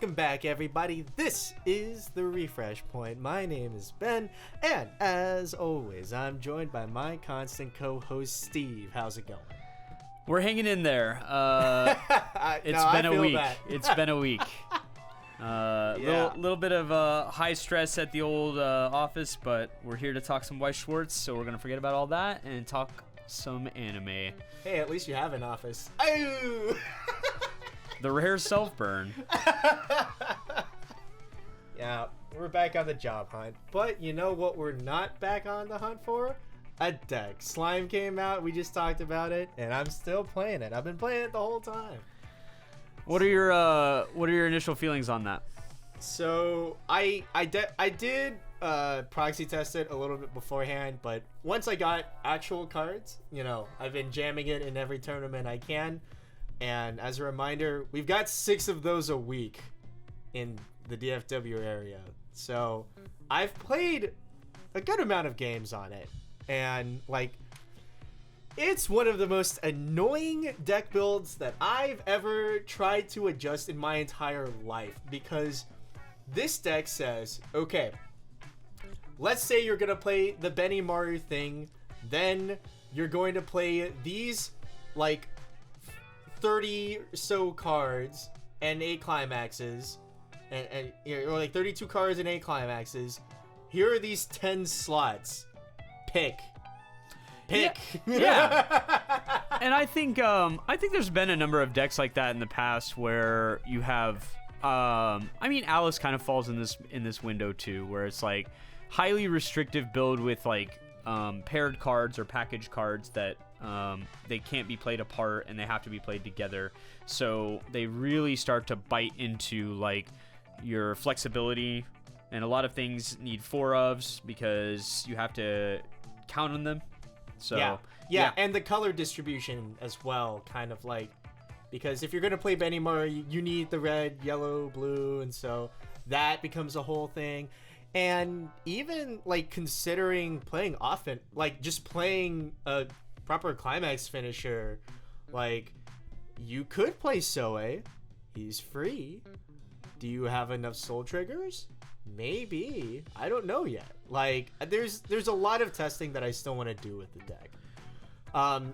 Welcome back, everybody. This is the Refresh Point. My name is Ben, and as always, I'm joined by my constant co-host, Steve. How's it going? We're hanging in there. It's been a week. Little bit of high stress at the old office, but we're here to talk some Weiss Schwarz, so we're gonna forget about all that and talk some anime. Hey, at least you have an office. The rare self-burn. Yeah, we're back on the job hunt. But you know what we're not back on the hunt for? A deck. Slime came out, we just talked about it, and I'm still playing it. I've been playing it the whole time. What are your initial feelings on that? So I did proxy test it a little bit beforehand, but once I got actual cards, I've been jamming it in every tournament I can. And as a reminder, we've got 6 of those a week in the DFW area. So I've played a good amount of games on it. And, it's one of the most annoying deck builds that I've ever tried to adjust in my entire life. Because this deck says, okay, let's say you're going to play the Benny Maru thing. Then you're going to play these, 30 or so cards and 8 climaxes, or 32 cards and 8 climaxes. Here are these 10 slots. Pick. Yeah. And I think there's been a number of decks like that in the past where you have Alice kind of falls in this window too, where it's highly restrictive build with paired cards or package cards that they can't be played apart and they have to be played together. So they really start to bite into your flexibility, and a lot of things need 4-ofs because you have to count on them. So yeah, and the color distribution as well, because if you're gonna play Benny Maru, you need the red, yellow, blue, and so that becomes a whole thing. And even considering playing often, just playing a proper climax finisher, you could play Soe. He's free. Do you have enough soul triggers? Maybe. I don't know yet. There's a lot of testing that I still want to do with the deck.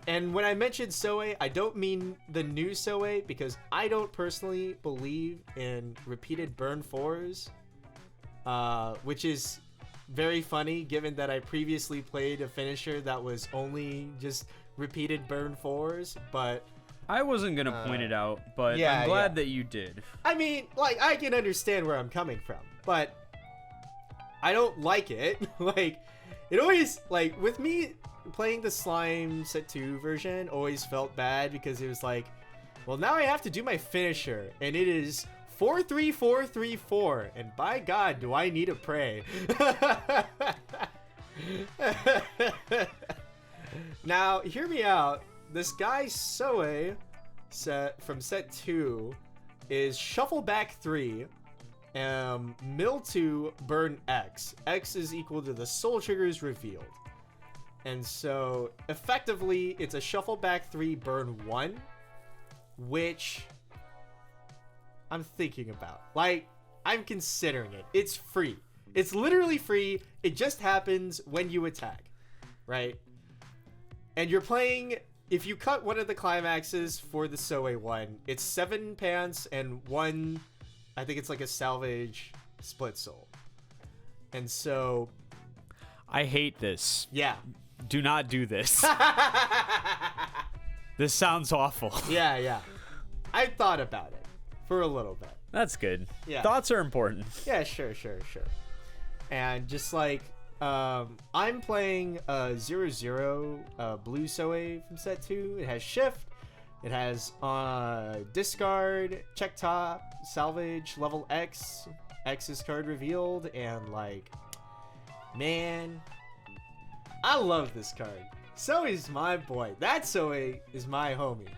And when I mentioned Soe, I don't mean the new Soe, because I don't personally believe in repeated burn 4s. Which is very funny given that I previously played a finisher that was only just repeated burn 4s, but I wasn't going to point it out, but I'm glad that you did. I mean, I can understand where I'm coming from, but I don't like it. It always, with me playing the Slime Set 2 version, always felt bad because it was well, now I have to do my finisher, and it is 4-3-4-3-4, and by God, do I need to pray. Now, hear me out. This guy Soe from set 2 is shuffle back 3, mill 2, burn X. X is equal to the soul triggers revealed. And so, effectively, it's a shuffle back 3, burn 1, which I'm thinking about. I'm considering it. It's free. It's literally free. It just happens when you attack, right? And you're playing, if you cut one of the climaxes for the Soe one, it's 7 pants and 1, I think it's a salvage split soul. And so I hate this. Yeah. Do not do this. This sounds awful. Yeah. I thought about it for a little bit. That's good. Yeah. Thoughts are important. Yeah, sure. And just I'm playing 0-0 blue Soe from set 2. It has shift. It has discard, check top, salvage, level X. X is card revealed, and man, I love this card. Soe's my boy. That Soe is my homie.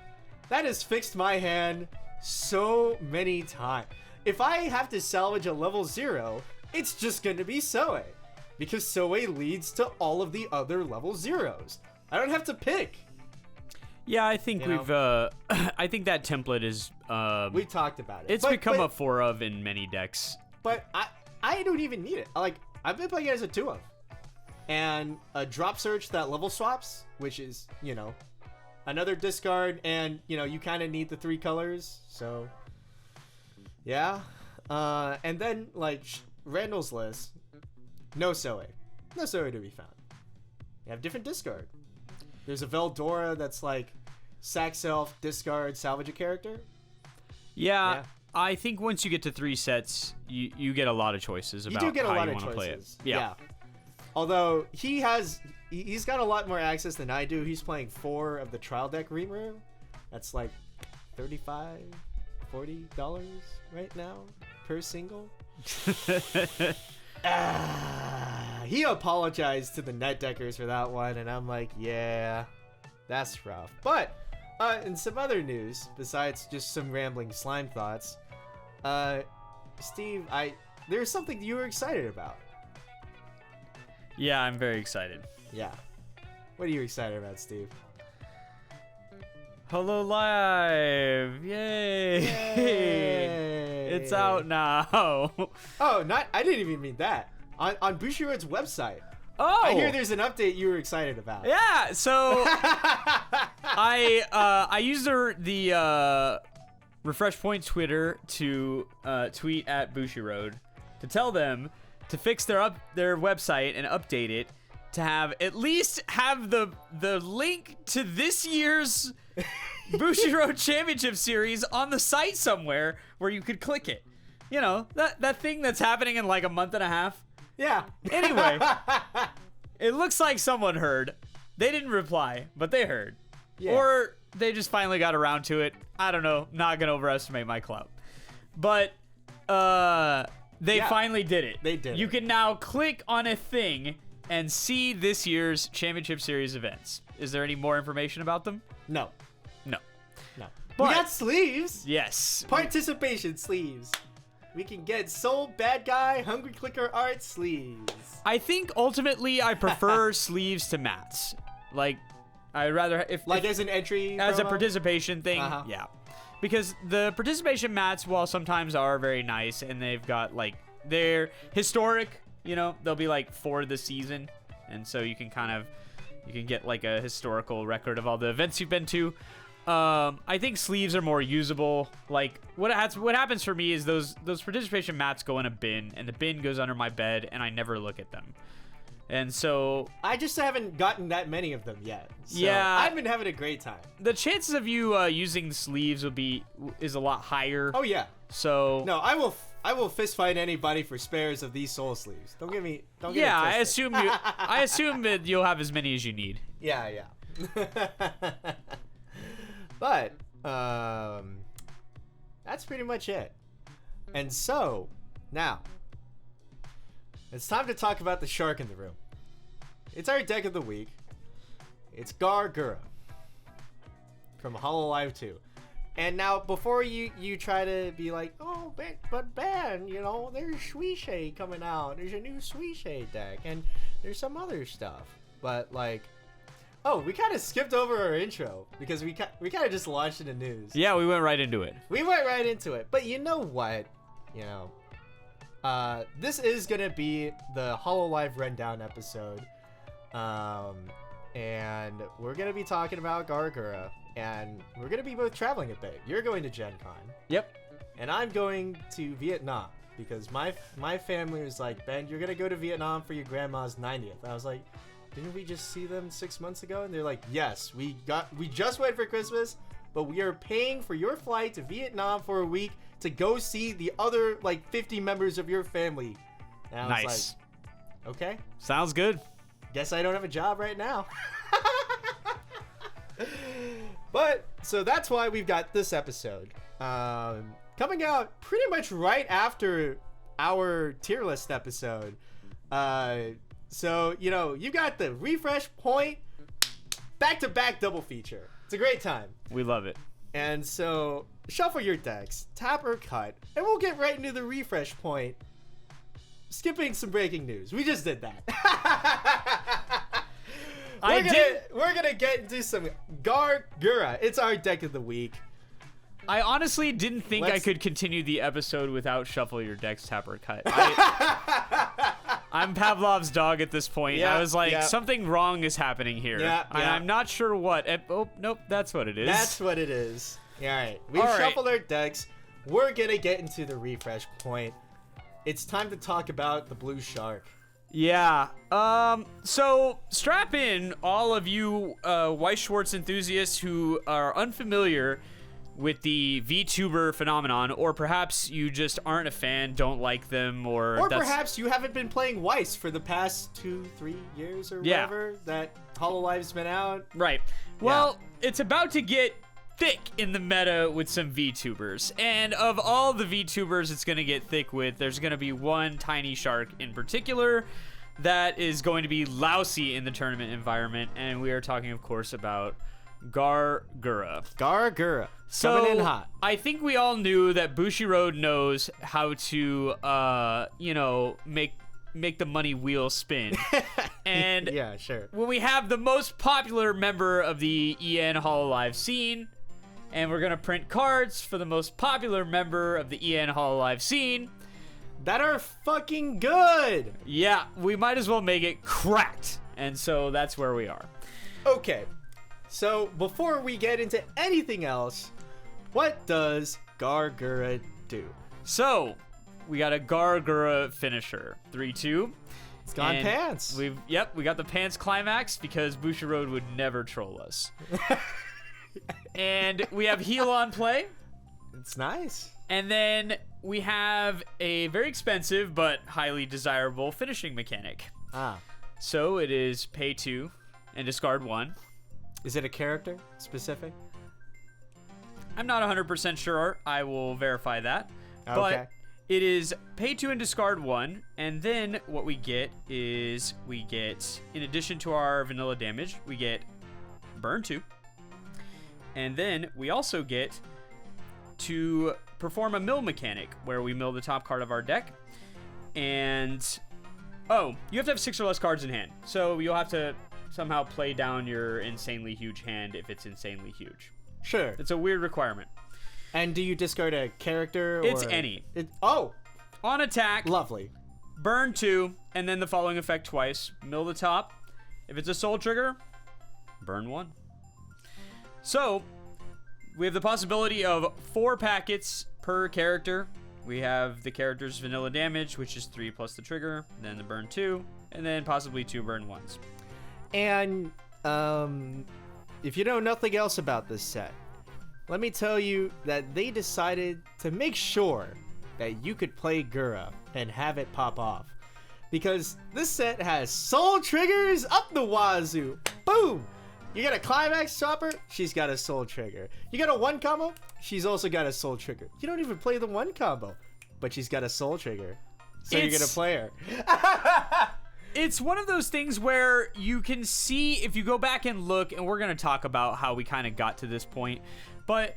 That has fixed my hand so many times. If I have to salvage a level 0, it's just gonna be Soe, because Soe leads to all of the other level 0s. I don't have to pick. Yeah, I think You we've. I think that template is. We talked about it. It's become a 4 of in many decks. But I don't even need it. Like, I've been playing it as a 2 of. And a drop search that level swaps, which is, you know, another discard, and, you know, you kind of need the 3 colors, so. Yeah. And then, like, Randall's list, no Soe. No Soe to be found. You have different discard. There's a Veldora that's like sack self, discard, salvage a character. Yeah, I think once you get to 3 sets, you get a lot of choices about how you want to play it. Yeah. Although he's got a lot more access than I do. He's playing 4 of the trial deck Reamer. That's like $35-$40 right now per single. He apologized to the net deckers for that one, and I'm like, yeah, that's rough. But in some other news, besides just some rambling slime thoughts, Steve, there's something you were excited about. Yeah, I'm very excited. Yeah. What are you excited about, Steve? Hello Live! Yay! It's out now. Oh, I didn't even mean that. On Bushiroad's website. Oh! I hear there's an update you were excited about. Yeah, so I used the Refresh Point Twitter to tweet at Bushiroad to tell them to fix their website and update it to at least have the link to this year's Bushiroad Championship Series on the site somewhere where you could click it. You know, that thing that's happening in like a month and a half. Yeah. Anyway, it looks like someone heard. They didn't reply, but they heard. Yeah. Or they just finally got around to it. I don't know. Not going to overestimate my clout. But they finally did it. They did You can now click on a thing and see this year's Championship Series events. Is there any more information about them? No. But, we got sleeves. Yes. Participation sleeves. We can get Soul Bad Guy, Hungry Clicker Art sleeves. I think ultimately I prefer sleeves to mats. Like, I'd rather as an entry as promo? A participation thing. Yeah, because the participation mats, while sometimes are very nice and they've got like they're historic. You know, they'll be like for the season, and so you can get like a historical record of all the events you've been to. I think sleeves are more usable. Like what happens for me is those participation mats go in a bin, and the bin goes under my bed, and I never look at them. And so I just haven't gotten that many of them yet. So yeah, I've been having a great time. The chances of you using the sleeves is a lot higher. Oh yeah. So no, I will fist fight anybody for spares of these soul sleeves. Don't get me. Yeah, I assume that you'll have as many as you need. Yeah. But that's pretty much it. And so now it's time to talk about the shark in the room. It's our deck of the week. It's Gawr Gura from Hololive 2. And now, before you try to be like, oh, but Ben, you know, there's Suishe coming out. There's a new Suishe deck, and there's some other stuff. But like, oh, we kind of skipped over our intro because we kind of just launched into news. Yeah, we went right into it. But you know what? You know, this is gonna be the Hololive rundown episode, and we're gonna be talking about Gawr Gura, and we're gonna be both traveling a bit. You're going to Gen Con. Yep. And I'm going to Vietnam because my family was like, Ben, you're gonna go to Vietnam for your grandma's 90th. I was like, didn't we just see them 6 months ago? And they're like, yes, we just went for Christmas, but we are paying for your flight to Vietnam for a week to go see the other like 50 members of your family. And I was like, okay, sounds good. Guess I don't have a job right now. But so that's why we've got this episode coming out pretty much right after our tier list episode. So, you know, you got the Refresh Point back-to-back double feature. It's a great time. We love it. And so, shuffle your decks, tap or cut, and we'll get right into the Refresh Point, skipping some breaking news. We just did that. We're gonna get into some Gura. It's our deck of the week. I honestly didn't think I could continue the episode without Shuffle Your Decks, Tap or Cut. I'm Pavlov's dog at this point. Yeah, I was like, something wrong is happening here. Yeah, I'm not sure what. Oh, nope, that's what it is. That's what it is. All right, we've shuffled our decks. We're gonna get into the refresh point. It's time to talk about the Blue Shark. Yeah. So strap in, all of you Weiss Schwarz enthusiasts who are unfamiliar with the VTuber phenomenon, or perhaps you just aren't a fan, don't like them, or perhaps you haven't been pplaying Weiss for the past 2-3 years or whatever that HoloLive's been out. Right. Well, it's about to get thick in the meta with some VTubers, and of all the VTubers it's going to get thick with, there's going to be one tiny shark in particular that is going to be lousy in the tournament environment, and we are talking, of course, about Gura. Gura. So, coming in hot. I think we all knew that Bushiroad knows how to, make the money wheel spin. And yeah, sure. When we have the most popular member of the EN HoloLive scene, and we're going to print cards for the most popular member of the EN HoloLive scene that are fucking good. Yeah, we might as well make it cracked. And so that's where we are. Okay. So, before we get into anything else, what does Gura do? So, we got a Gura finisher. 3-2. It's gone pants. We got the pants climax because Bushiroad would never troll us. And we have heal on play. It's nice. And then we have a very expensive but highly desirable finishing mechanic. So, it is pay 2 and discard 1. Is it a character specific? I'm not 100% sure. I will verify that. Okay. But it is pay 2 and discard 1. And then what we get is in addition to our vanilla damage, we get burn 2. And then we also get to perform a mill mechanic where we mill the top card of our deck. And, you have to have 6 or less cards in hand. So you'll have to somehow play down your insanely huge hand if it's insanely huge. Sure. It's a weird requirement. And do you discard a character? It's any. On attack. Lovely. Burn 2, and then the following effect twice. Mill the top. If it's a soul trigger, burn 1. So, we have the possibility of 4 packets per character. We have the character's vanilla damage, which is 3 plus the trigger, then the burn 2, and then possibly 2 burn 1s. And if you know nothing else about this set, let me tell you that they decided to make sure that you could play Gura and have it pop off. Because this set has soul triggers up the wazoo. Boom! You got a climax chopper, she's got a soul trigger. You got a 1 combo, she's also got a soul trigger. You don't even play the 1 combo, but she's got a soul trigger. So you're gonna play her. It's one of those things where you can see, if you go back and look, and we're going to talk about how we kind of got to this point, but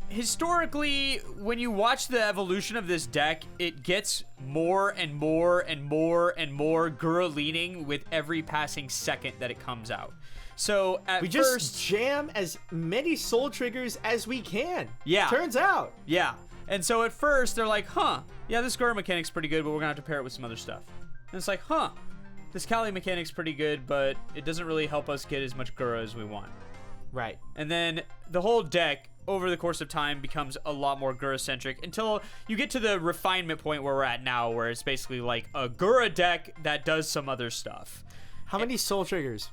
historically, when you watch the evolution of this deck, it gets more and more and more and more Gura leaning with every passing second that it comes out. So at we first, just jam as many soul triggers as we can. Yeah. Turns out. Yeah. And so at first, they're like, this Gura mechanic's pretty good, but we're going to have to pair it with some other stuff. And it's like, this Kali mechanic's pretty good, but it doesn't really help us get as much Gura as we want. Right. And then the whole deck, over the course of time, becomes a lot more Gura-centric until you get to the refinement point where we're at now, where it's basically like a Gura deck that does some other stuff. How many soul triggers?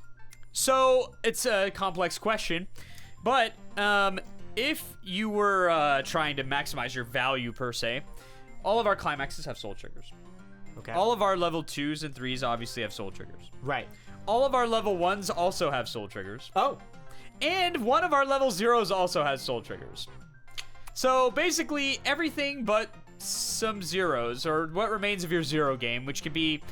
So, it's a complex question, but if you were trying to maximize your value, per se, all of our climaxes have soul triggers. Okay. All of our level 2s and 3s obviously have soul triggers. Right. All of our level 1s also have soul triggers. Oh. And one of our level 0s also has soul triggers. So basically everything but some zeros, or what remains of your 0 game, which could be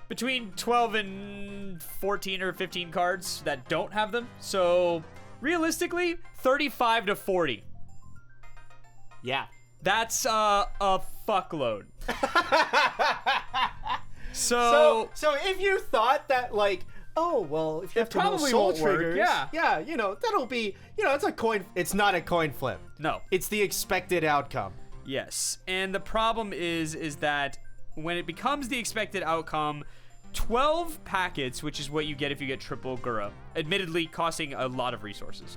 between 12 and 14 or 15 cards that don't have them. So realistically, 35 to 40. Yeah. That's a fuckload. So if you thought that, like, oh, well, if you have to roll probably soul won't work, triggers, yeah. that'll be, it's a coin. It's not a coin flip. No. It's the expected outcome. Yes. And the problem is that when it becomes the expected outcome, 12 packets, which is what you get if you get triple Gura, admittedly costing a lot of resources.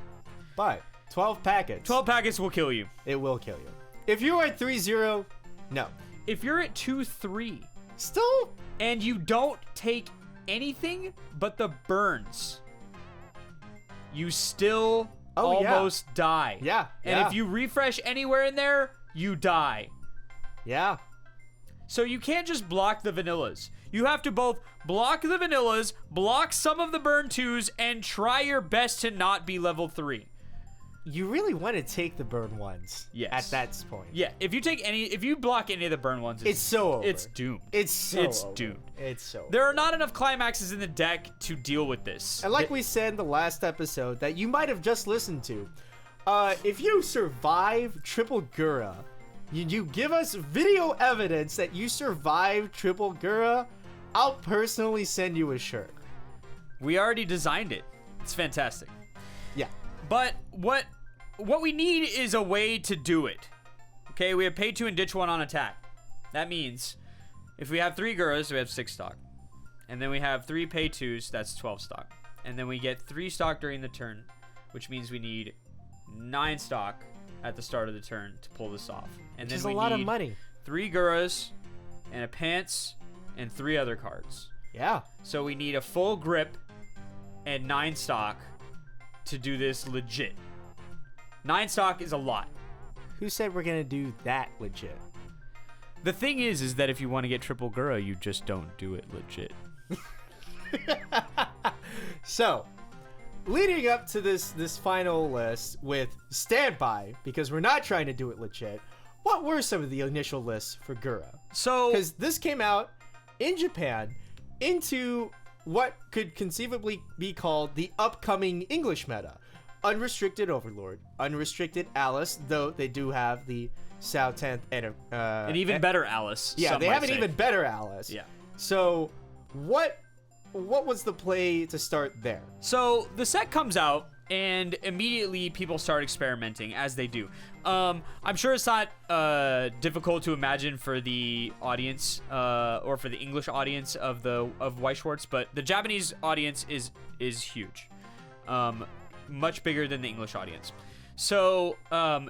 But 12 packets. 12 packets will kill you. It will kill you. If you're at 3-0, no. If you're at 2-3, Still, and you don't take anything but the burns, you still almost die. Yeah, And yeah. if you refresh anywhere in there, you die. yeah. So you can't just block the vanillas. You have to both block the vanillas, block some of the burn 2s, and try your best to not be level 3. You really want to take the burn ones. Yes. At that point. Yeah, if you block any of the burn ones, It's so over. it's doomed. It's over. doomed. It's so over. There are not enough climaxes in the deck to deal with this. And like we said in the last episode that you might have just listened to, if you survive triple Gura, you give us video evidence that you survived triple Gura, I'll personally send you a shirt. We already designed it. It's fantastic. Yeah. But what we need is a way to do it. Okay, we have pay 2 and ditch 1 on attack. That means if we have 3 Guras, we have 6 stock. And then we have 3 pay 2s, that's 12 stock. And then we get 3 stock during the turn, which means we need 9 stock at the start of the turn to pull this off. And Which then is we a lot of need money. 3 Guras and a pants and 3 other cards. Yeah. So we need a full grip and 9 stock to do this legit. 9 stock is a lot. Who said we're gonna do that legit? The thing is that if you want to get triple Gura, you just don't do it legit. So, leading up to this final list with standby, because we're not trying to do it legit, what were some of the initial lists for Gura? So, Because this came out in Japan into what could conceivably be called the upcoming English meta. Unrestricted Overlord, Unrestricted Alice, though they do have the Sao 10th and an even better Alice. yeah, some they might have an say. even better Alice. Yeah. So, what was the play to start there? So the set comes out, and immediately people start experimenting, as they do. I'm sure it's not difficult to imagine for the audience, or for the English audience of Weiss Schwarz, but the Japanese audience is huge, much bigger than the English audience. So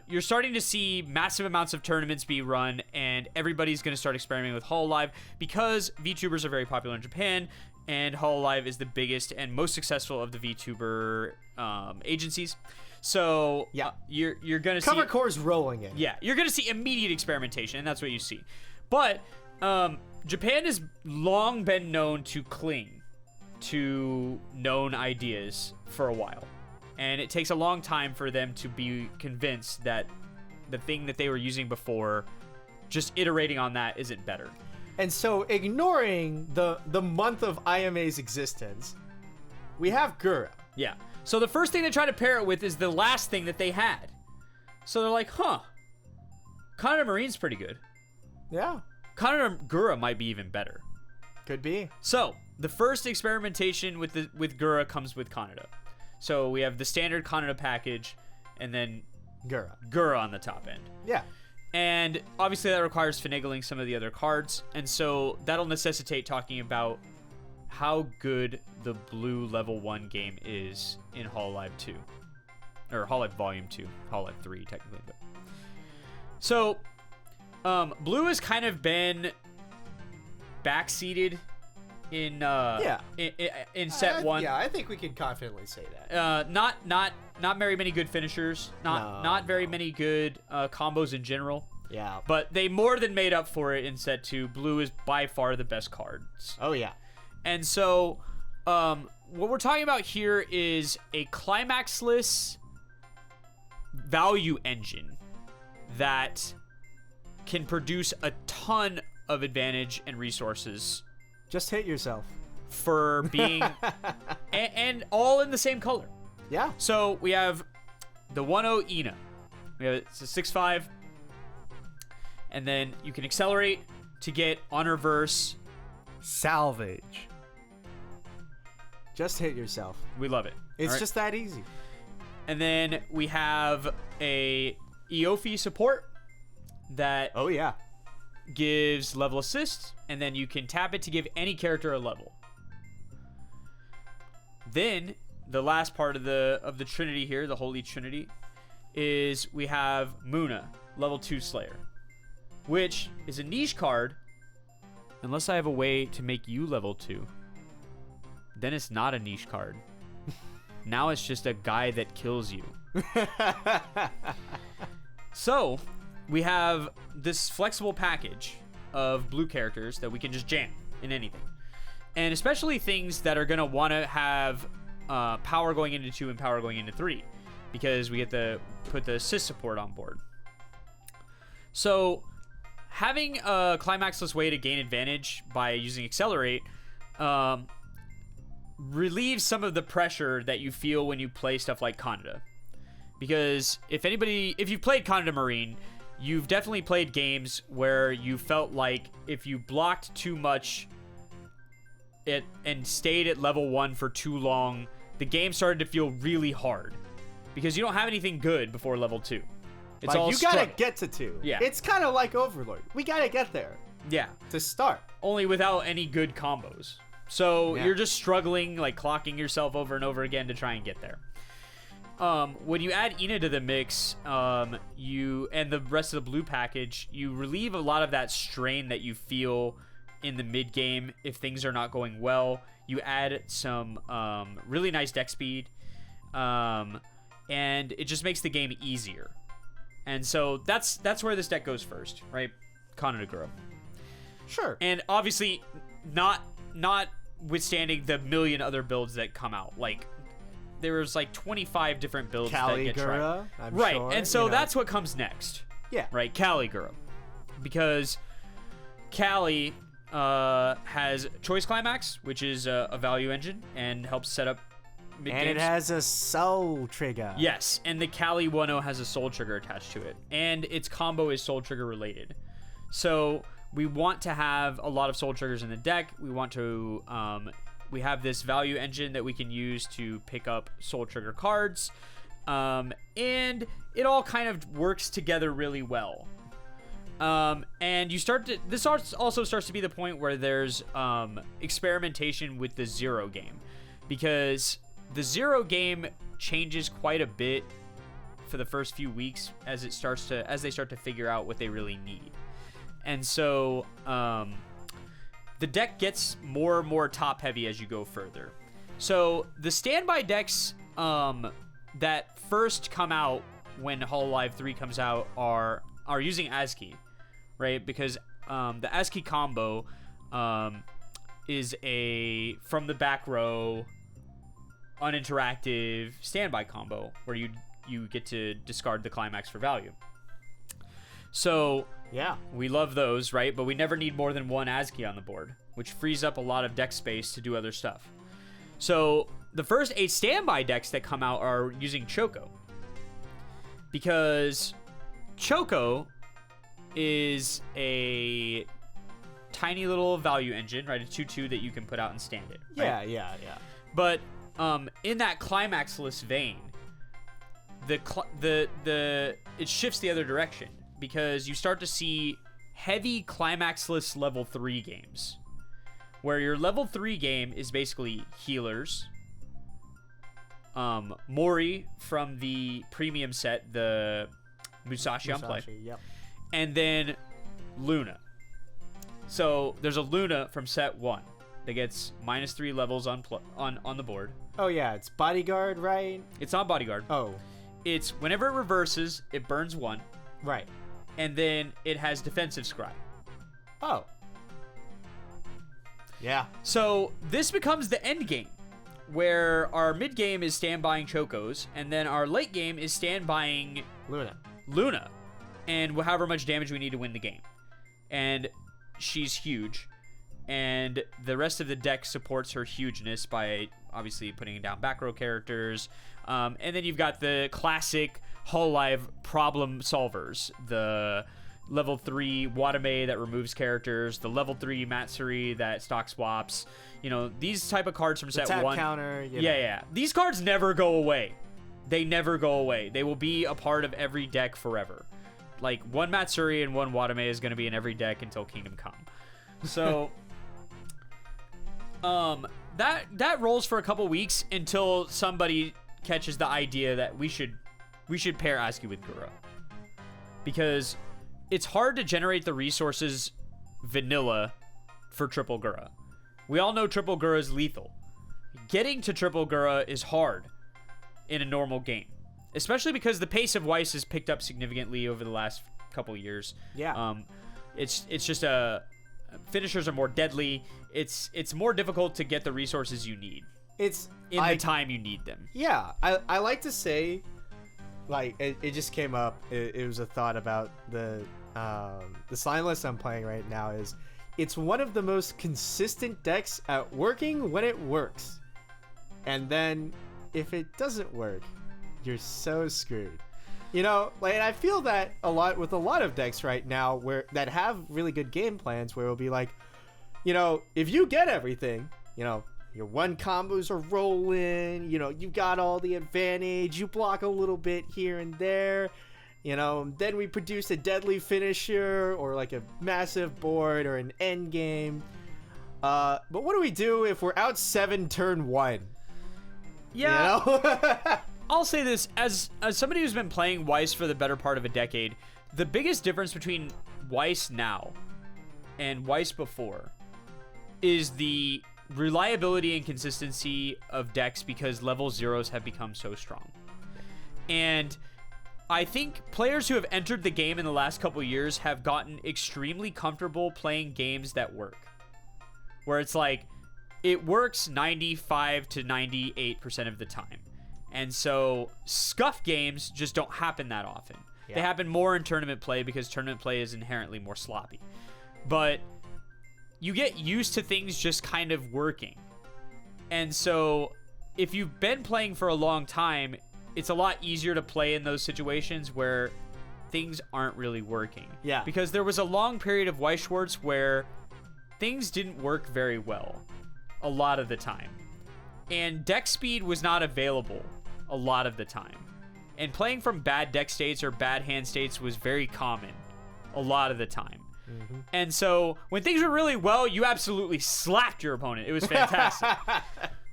you're starting to see massive amounts of tournaments be run, and everybody's going to start experimenting with Hololive because VTubers are very popular in Japan, and Hololive is the biggest and most successful of the VTuber agencies. So Yeah. you're going to see Cover Core's rolling in. yeah, you're going to see immediate experimentation, and that's what you see. But Japan has long been known to cling to known ideas for a while. And it takes a long time for them to be convinced that the thing that they were using before, just iterating on that, isn't better. And so, ignoring the month of IMA's existence, we have Gura. Yeah. So the first thing they try to pair it with is the last thing that they had. So they're like, huh, Kaneda Marine's pretty good. Yeah, Kaneda Gura might be even better. could be. So the first experimentation with Gura comes with Kaneda. So we have the standard Kaneda package, and then Gura on the top end. Yeah. And obviously that requires finagling some of the other cards, and so that'll necessitate talking about how good the blue level 1 game is in Hololive 2. Or Hololive Volume 2. Hololive 3, technically. But. So, blue has kind of been backseated in in set 1. Yeah, I think we can confidently say that. Not very many good finishers. Not very many good combos in general. Yeah. But they more than made up for it in set 2. Blue is by far the best cards. Oh, yeah. And so, what we're talking about here is a climaxless value engine that can produce a ton of advantage and resources Just hit yourself. for being and all in the same color. Yeah. So we have the 1-0 Ina. It's a 6-5. And then you can accelerate to get on reverse. Salvage. Just hit yourself. We love it. It's All right. just that easy. And then we have a Eofi support that Oh yeah. gives level assist, and then you can tap it to give any character a level. Then the last part of the Trinity here, the Holy Trinity, is we have Muna, level 2 Slayer, which is a niche card. Unless I have a way to make you level 2, then it's not a niche card. Now it's just a guy that kills you. So we have this flexible package of blue characters that we can just jam in anything. And especially things that are going to want to have power going into 2 and power going into 3, because we get to put the assist support on board. So having a climaxless way to gain advantage by using Accelerate relieves some of the pressure that you feel when you play stuff like Kaneda. Because if you've played Kaneda Marine, you've definitely played games where you felt like if you blocked too much and stayed at level 1 for too long, the game started to feel really hard because you don't have anything good before level 2. It's like, all you gotta struggle. get to 2. Yeah. It's kind of like Overlord. We gotta get there Yeah. to start. Only without any good combos. So Yeah. you're just struggling, like clocking yourself over and over again to try and get there. When you add Ina to the mix, you and the rest of the blue package, you relieve a lot of that strain that you feel in the mid game if things are not going well. You add some really nice deck speed, and it just makes the game easier. And so that's where this deck goes first, right? Kaneda Gura. Sure. And obviously, not withstanding the million other builds that come out. Like, there was like 25 different builds that get tried. Caligura, I'm right, sure, and so that's what comes next. Yeah. Right, Caligura. Because Cali has Choice Climax, which is a value engine and helps set up mid-games. And it has a soul trigger. Yes, and the Cali 1.0 has a soul trigger attached to it. And its combo is soul trigger related. So we want to have a lot of soul triggers in the deck. We want to, we have this value engine that we can use to pick up soul trigger cards. And it all kind of works together really well. And this also starts to be the point where there's experimentation with the zero game, because the zero game changes quite a bit for the first few weeks as they start to figure out what they really need. And so the deck gets more and more top heavy as you go further. So the standby decks that first come out when Hololive 3 comes out are using ASCII, right? Because the ASCII combo is a from the back row uninteractive standby combo where you get to discard the climax for value. So Yeah. we love those, right? But we never need more than one ASCII on the board, which frees up a lot of deck space to do other stuff. So the first 8 standby decks that come out are using Choco, because Choco is a tiny little value engine, right? A 2/2 that you can put out and stand it. Right? Yeah. But in that climaxless vein, it shifts the other direction, because you start to see heavy climaxless level 3 games, where your level 3 game is basically healers, Mori from the premium set, the Musashi on play, Yep. and then Luna. So there's a Luna from set 1 that gets -3 levels on the board. Oh yeah, it's bodyguard, right? It's not bodyguard. Oh, It's whenever it reverses, it burns 1, right. and then it has defensive scry. Oh. Yeah. So this becomes the end game, where our mid game is stand-buying Chocos, and then our late game is stand-buying Luna, and however much damage we need to win the game. And she's huge, and the rest of the deck supports her hugeness by obviously putting down back row characters. And then you've got the classic Hololive problem solvers, the level 3 Watame that removes characters, the level 3 Matsuri that stock swaps. You know, these type of cards from set Tap 1. counter. Yeah. These cards never go away. They never go away. They will be a part of every deck forever. Like, one Matsuri and one Watame is going to be in every deck until Kingdom Come. So, that rolls for a couple weeks until somebody catches the idea that we should pair Askew with Gura. Because it's hard to generate the resources vanilla for triple Gura. We all know triple Gura is lethal. Getting to triple Gura is hard in a normal game, especially because the pace of Weiss has picked up significantly over the last couple years. Yeah. It's just finishers are more deadly. It's more difficult to get the resources you need. It's in the time you need them. Yeah, I like to say, like, it just came up. It was a thought about the slime list I'm playing right now. It's one of the most consistent decks at working when it works, and then if it doesn't work, you're so screwed. You know, like, I feel that a lot with a lot of decks right now that have really good game plans, where it'll be like, you know, if you get everything, you know, your one combos are rolling, you know, you got all the advantage, you block a little bit here and there, you know, then we produce a deadly finisher or like a massive board or an end game. But what do we do if we're out 7 turn 1? Yeah. You know? I'll say this, as somebody who's been playing Weiss for the better part of a decade, the biggest difference between Weiss now and Weiss before is the reliability and consistency of decks, because level 0s have become so strong. And I think players who have entered the game in the last couple years have gotten extremely comfortable playing games that work. Where it's like, it works 95 to 98% of the time. And so scuff games just don't happen that often. Yeah. They happen more in tournament play because tournament play is inherently more sloppy. But you get used to things just kind of working. And so if you've been playing for a long time, it's a lot easier to play in those situations where things aren't really working. Yeah. Because there was a long period of Weiss Schwarz where things didn't work very well a lot of the time. And deck speed was not available a lot of the time. And playing from bad deck states or bad hand states was very common a lot of the time. Mm-hmm. And so when things were really well, you absolutely slapped your opponent. It was fantastic.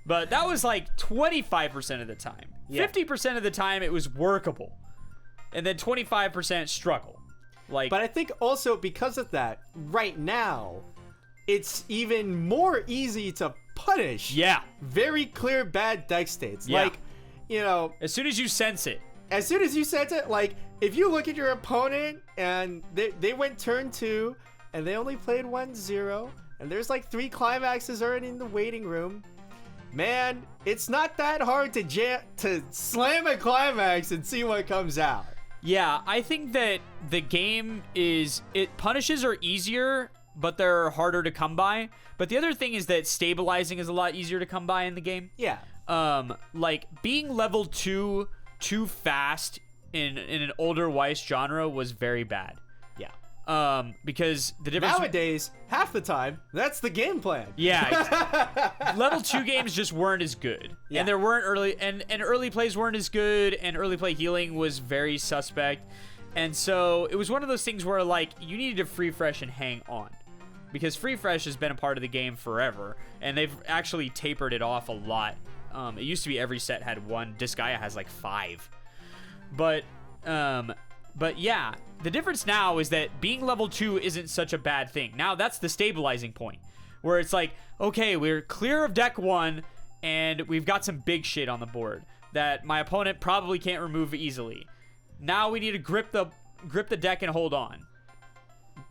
But that was like 25% of the time. Yeah. 50% of the time it was workable. And then 25% struggle. Like, but I think also because of that, right now, it's even more easy to punish very clear bad deck states. Yeah. Like, you know, as soon as you sense it, like, if you look at your opponent and they went turn 2 and they only played 1-0 and there's like 3 climaxes already in the waiting room, man, it's not that hard to slam a climax and see what comes out. Yeah, I think that the game punishes are easier, but they're harder to come by. But the other thing is that stabilizing is a lot easier to come by in the game. Yeah. Like, being level 2 too fast in an older Weiss genre was very bad. Yeah. Because the difference nowadays, half the time, that's the game plan. Yeah. Level 2 games just weren't as good. Yeah. And there weren't early plays weren't as good, and early play healing was very suspect. And so it was one of those things where, like, you needed to free fresh and hang on. Because free fresh has been a part of the game forever, and they've actually tapered it off a lot. It used to be every set had 1. Disgaea has like 5. But yeah, the difference now is that being level 2 isn't such a bad thing. Now that's the stabilizing point, where it's like, okay, we're clear of deck 1, and we've got some big shit on the board that my opponent probably can't remove easily. Now we need to grip the deck and hold on.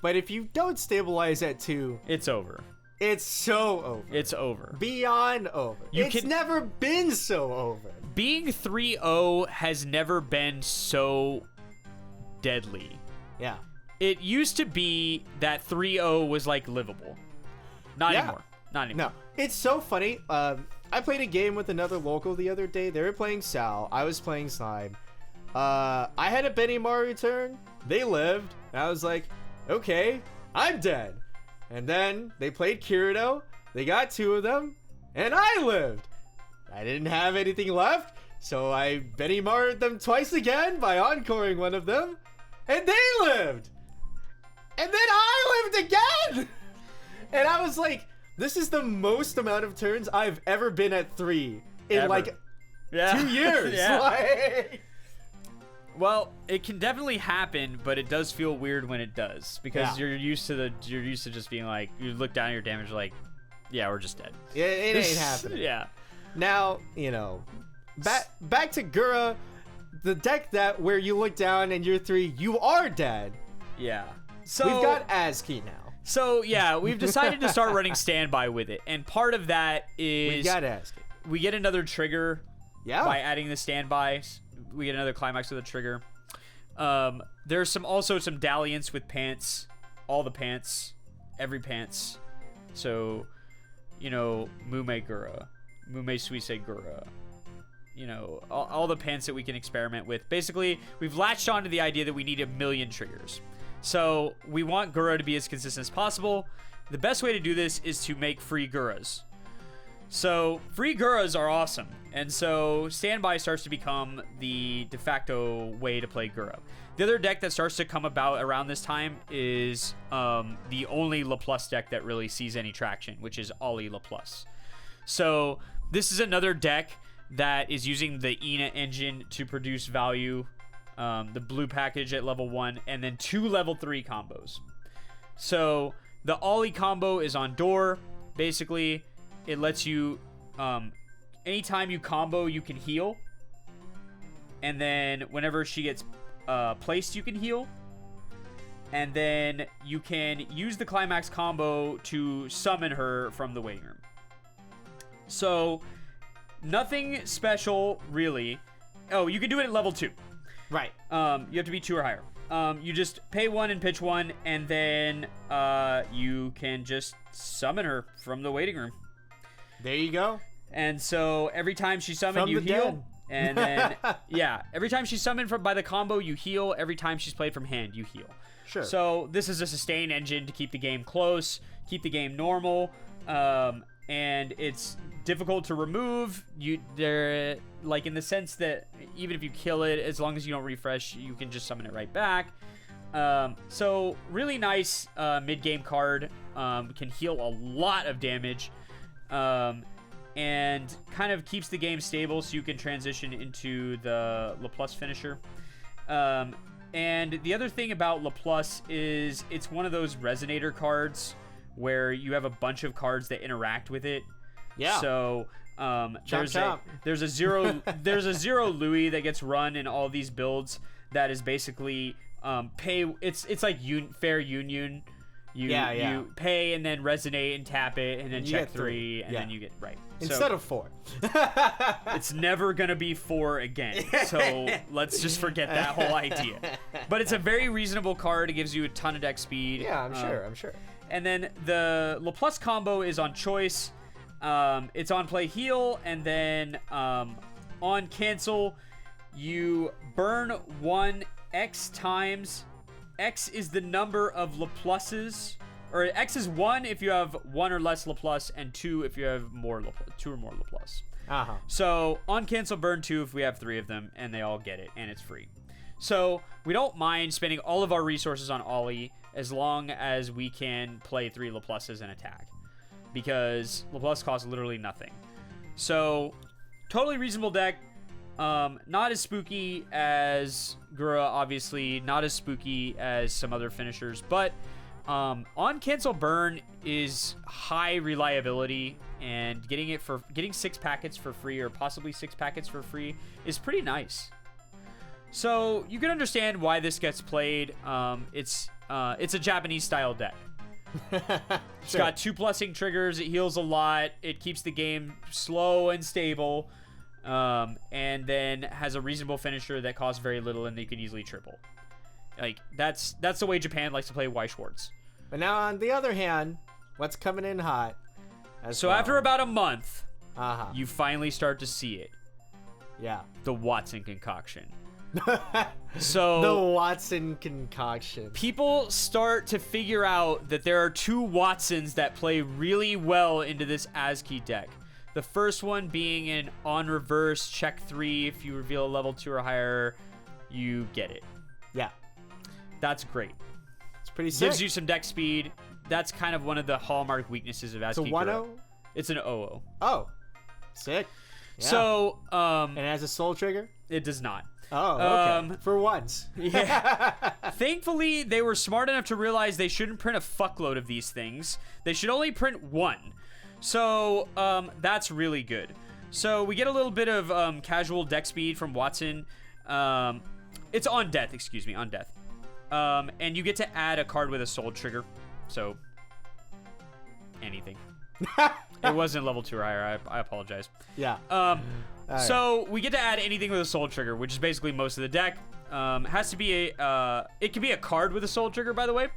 But if you don't stabilize at 2, it's over. It's so over. It's over. Beyond over. It's never been so over. Being 3-0 has never been so deadly. Yeah. It used to be that 3-0 was like livable. Not anymore. Not anymore. No. It's so funny. I played a game with another local the other day. They were playing Sal. I was playing Slime. I had a Benny Maru turn. They lived. And I was like, okay, I'm dead. And then they played Kirito. They got 2 of them, and I lived. I didn't have anything left, so I Benny Marred them twice again by encoring one of them, and they lived. And then I lived again. And I was like, this is the most amount of turns I've ever been at 3 in Ever. like 2 years. Yeah. Like... Well, it can definitely happen, but it does feel weird when it does because Yeah. you're used to just being like, you look down at your damage like, yeah, we're just dead. It ain't happening. Yeah. Now, back to Gura, the deck where you look down and you're 3, you are dead. Yeah. So We've got ASCII now. So yeah, we've decided to start running standby with it, and part of that is We got ASCII. we get another trigger by adding the standbys. We get another climax with a trigger. There's also some dalliance with pants, all the pants, every pants. So, Mume Gura, Mume Suise Gura. All the pants that we can experiment with. Basically, we've latched onto the idea that we need 1 million triggers. So we want Gura to be as consistent as possible. The best way to do this is to make free Guras. So free Guras are awesome. And so standby starts to become the de facto way to play Gura. The other deck that starts to come about around this time is the only Laplace deck that really sees any traction, which is Ollie Laplace. So this is another deck that is using the Ina engine to produce value. The blue package at level 1, and then 2 level 3 combos. So the Ollie combo is on Door. Basically, it lets you, anytime you combo, you can heal. And then whenever she gets placed, you can heal. And then you can use the climax combo to summon her from the waiting room. So nothing special, really. Oh, you can do it at level 2. Right. You have to be 2 or higher. You just pay 1 and pitch 1, and then you can just summon her from the waiting room. There you go. And so every time she's summoned, From you the heal. dead. And then, every time she's summoned by the combo, you heal. Every time she's played from hand, you heal. Sure. So this is a sustain engine to keep the game close, keep the game normal, and it's difficult to remove. They're like in the sense that even if you kill it, as long as you don't refresh, you can just summon it right back. So really nice mid-game card. Can heal a lot of damage, and kind of keeps the game stable so you can transition into the Laplace finisher. And the other thing about Laplace is it's one of those resonator cards where you have a bunch of cards that interact with it. Yeah. So there's a zero Louis that gets run in all these builds that is basically it's like fair union. You pay and then resonate and tap it and then you check get 3 and then you get right. Instead of 4. It's never gonna be 4 again. So let's just forget that whole idea. But it's a very reasonable card. It gives you a ton of deck speed. Yeah, I'm sure. And then the Laplace combo is on choice. It's on play heal, and then on cancel, you burn 1 X times. X is the number of Laplaces, or X is 1 if you have 1 or less Laplace, and 2 if you have 2 or more Laplace. Uh-huh. So on cancel, burn 2 if we have 3 of them, and they all get it, and it's free. So we don't mind spending all of our resources on Ollie as long as we can play 3 Laplaces and attack, because Laplace costs literally nothing. So totally reasonable deck. Not as spooky as Gura, obviously. Not as spooky as some other finishers, but on cancel burn is high reliability, and getting 6 packets for free, or possibly 6 packets for free, is pretty nice. So you can understand why this gets played. It's a Japanese style deck. It's got 2 plussing triggers. It heals a lot. It keeps the game slow and stable. And then has a reasonable finisher that costs very little and they can easily triple. Like that's the way Japan likes to play Weiss Schwarz. But now on the other hand, what's coming in hot? After about a month, Uh-huh. you finally start to see it. Yeah. The Watson concoction. So the Watson concoction. people start to figure out that there are two Watsons that play really well into this ASCII deck. The first one being an on reverse check 3. If you reveal a level 2 or higher, you get it. Yeah. That's great. It's pretty sick. Gives you some deck speed. That's kind of one of the hallmark weaknesses of ASCII. It's a 1-0? It's an 0-0. Oh. Sick. Yeah. So, and it has a soul trigger? it does not. Oh, okay. For once. Yeah. Thankfully, they were smart enough to realize they shouldn't print a fuckload of these things. They should only print one. So, that's really good. So, we get a little bit of casual deck speed from Watson. It's on death, excuse me, on death. And you get to add a card with a soul trigger. So, anything. It wasn't level 2 or higher. I apologize. Yeah. So we get to add anything with a soul trigger, which is basically most of the deck. Has to be a. It can be a card with a soul trigger, by the way.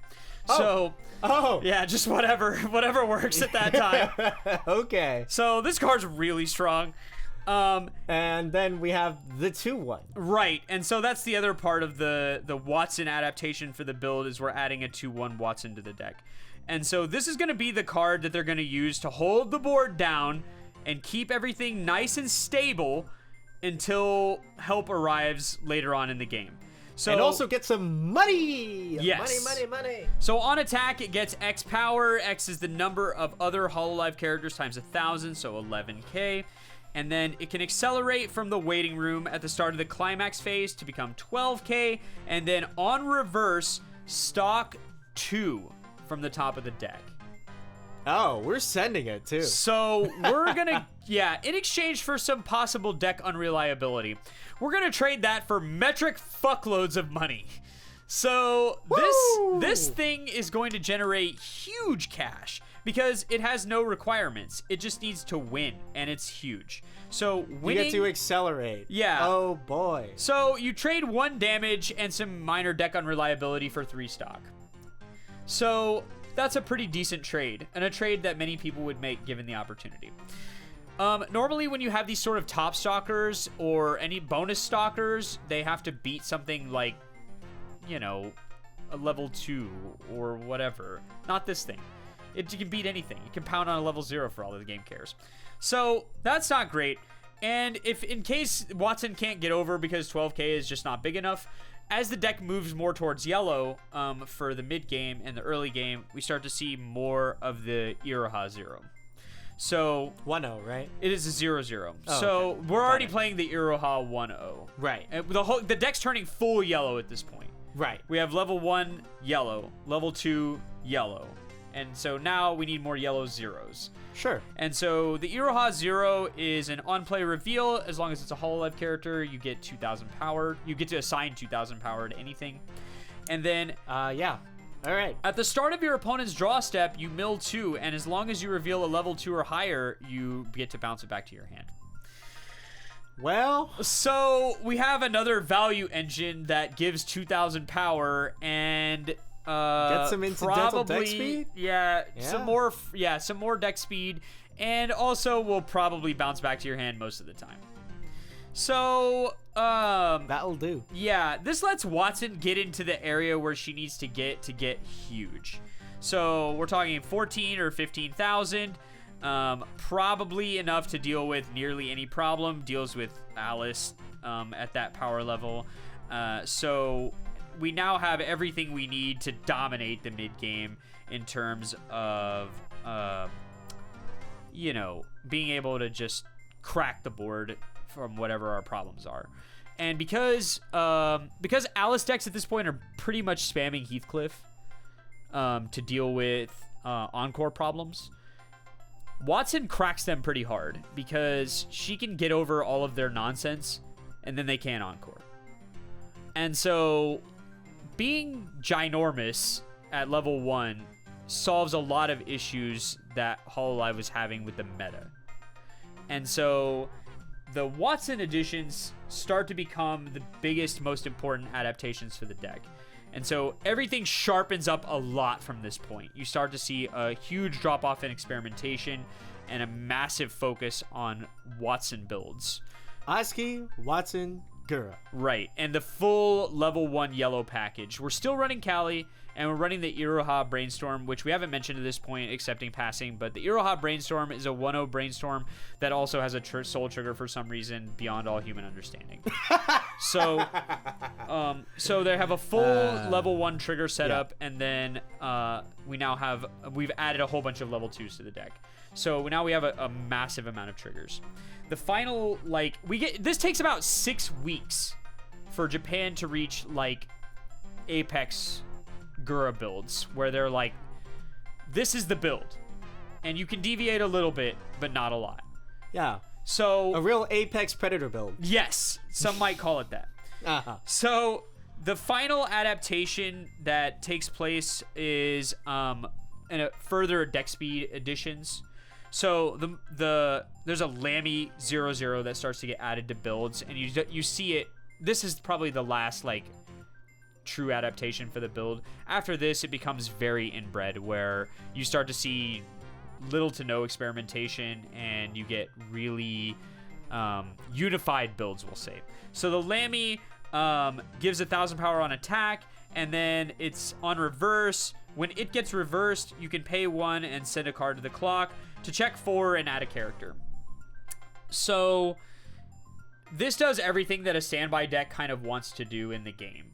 So. Oh. Yeah, just whatever works at that time. Okay. So this card's really strong. And then we have the 2-1. Right, and so that's the other part of the Watson adaptation for the build is we're adding a 2-1 Watson to the deck. And so this is going to be the card that they're going to use to hold the board down and keep everything nice and stable until help arrives later on in the game. So, and also get some money! Yes. Money! So on attack, it gets X power. X is the number of other Hololive characters times 1,000, so 11k. And then it can accelerate from the waiting room at the start of the climax phase to become 12k. And then on reverse, stock 2 from the top of the deck. Oh, we're sending it too. So we're gonna, yeah, in exchange for some possible deck unreliability, we're gonna trade that for metric fuckloads of money. So this thing is going to generate huge cash because it has no requirements. It just needs to win, and it's huge. So winning, you get to accelerate. Yeah. Oh boy. So you trade 1 damage and some minor deck unreliability for 3 stock. So that's a pretty decent trade, and a trade that many people would make given the opportunity. Normally when you have these sort of top stalkers or any bonus stalkers, they have to beat something like, you know, a level 2 or whatever. Not this thing. You can beat anything. You can pound on a level 0 for all that the game cares. So that's not great. And if in case Watson can't get over because 12k is just not big enough, as the deck moves more towards yellow for the mid game and the early game, we start to see more of the Iroha 0. So 1-0, right? it is a 0-0. Oh, so okay. we're already playing the Iroha 1-0. Right. And the deck's turning full yellow at this point. Right. We have level 1 yellow, level 2 yellow. And so now we need more yellow 0s. Sure. And so the Iroha 0 is an on-play reveal. As long as it's a Hololive character, you get 2,000 power. You get to assign 2,000 power to anything. And then yeah. All right. at the start of your opponent's draw step, you mill 2, and as long as you reveal a level 2 or higher, you get to bounce it back to your hand. Well, So we have another value engine that gives 2,000 power and get some incidental deck speed? Yeah, Yeah. some more deck speed, and also will probably bounce back to your hand most of the time. So that'll do. yeah, this lets Watson get into the area where she needs to get huge. So we're talking 14 or 15,000. Probably enough to deal with nearly any problem. Deals with Alice at that power level. So we now have everything we need to dominate the mid game in terms of you know, being able to just crack the board from whatever our problems are. And because Alice decks at this point are pretty much spamming Heathcliff to deal with encore problems, Watson cracks them pretty hard because she can get over all of their nonsense and then they can't encore. And so being ginormous at level 1 solves a lot of issues that Hololive was having with the meta. And so the Watson additions start to become the biggest, most important adaptations for the deck. And so everything sharpens up a lot from this point. You start to see a huge drop-off in experimentation and a massive focus on Watson builds. ASCII, Watson, Gura. Right, and the full level 1 yellow package. We're still running Kali, and we're running the Iroha Brainstorm, which we haven't mentioned at this point, except in passing, but the Iroha Brainstorm is a 1-0 Brainstorm that also has a soul trigger for some reason beyond all human understanding. So they have a full level 1 trigger setup, and then we've added a whole bunch of level 2s to the deck. So now we have a massive amount of triggers. The final, this takes about 6 weeks for Japan to reach, Apex Gura builds, where they're like, this is the build. And you can deviate a little bit, but not a lot. Yeah. So a real Apex Predator build. Yes, some might call it that. So the final adaptation that takes place is further deck speed additions. So there's a Lammy 0-0 that starts to get added to builds, and you see it. This is probably the last true adaptation for the build. After this, it becomes very inbred, where you start to see little to no experimentation, and you get really unified builds, we'll say. So the Lammy gives 1,000 power on attack, and then it's on reverse. When it gets reversed, you can pay 1 and send a card to the clock to check 4 and add a character. So this does everything that a standby deck kind of wants to do in the game.